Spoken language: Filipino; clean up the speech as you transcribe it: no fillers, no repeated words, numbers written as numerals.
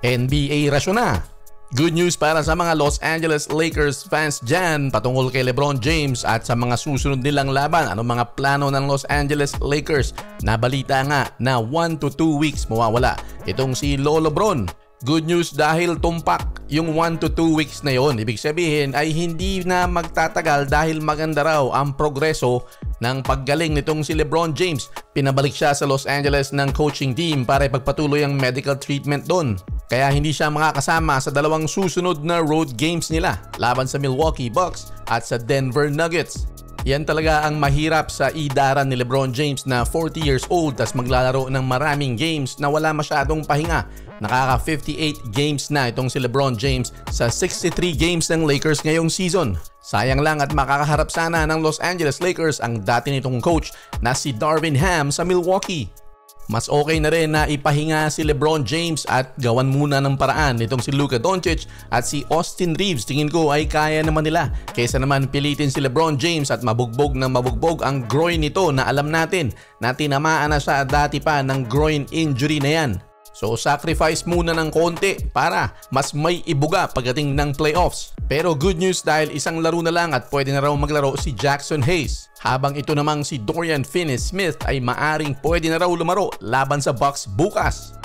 NBA rasyon na. Good news para sa mga Los Angeles Lakers fans dyan patungkol kay LeBron James at sa mga susunod nilang laban. Ano mga plano ng Los Angeles Lakers? Nabalita nga na 1 to 2 weeks mawawala itong si Lolo Bron. Good news dahil tumpak yung 1 to 2 weeks na yon. Ibig sabihin ay hindi na magtatagal dahil maganda raw ang progreso ng paggaling nitong si LeBron James. Pinabalik siya sa Los Angeles ng coaching team para ipagpatuloy ang medical treatment doon. Kaya hindi siya makakasama sa dalawang susunod na road games nila laban sa Milwaukee Bucks at sa Denver Nuggets. Yan talaga ang mahirap sa idaran ni LeBron James na 40 years old tas maglalaro ng maraming games na wala masyadong pahinga. Nakaka 58 games na itong si LeBron James sa 63 games ng Lakers ngayong season. Sayang lang at makakaharap sana ng Los Angeles Lakers ang dati nitong coach na si Darvin Ham sa Milwaukee. Mas okay na rin na ipahinga si LeBron James at gawan muna ng paraan nitong si Luka Doncic at si Austin Reeves. Tingin ko ay kaya naman nila kaysa naman pilitin si LeBron James at mabugbog ng mabugbog ang groin nito na alam natin na tinamaan na siya dati pa ng groin injury na yan. So sacrifice muna ng konti para mas may ibuga pagdating ng playoffs. Pero good news dahil isang laro na lang at pwede na raw maglaro si Jackson Hayes. Habang ito namang si Dorian Finney-Smith ay maaring pwede na raw lumaro laban sa Bucks bukas.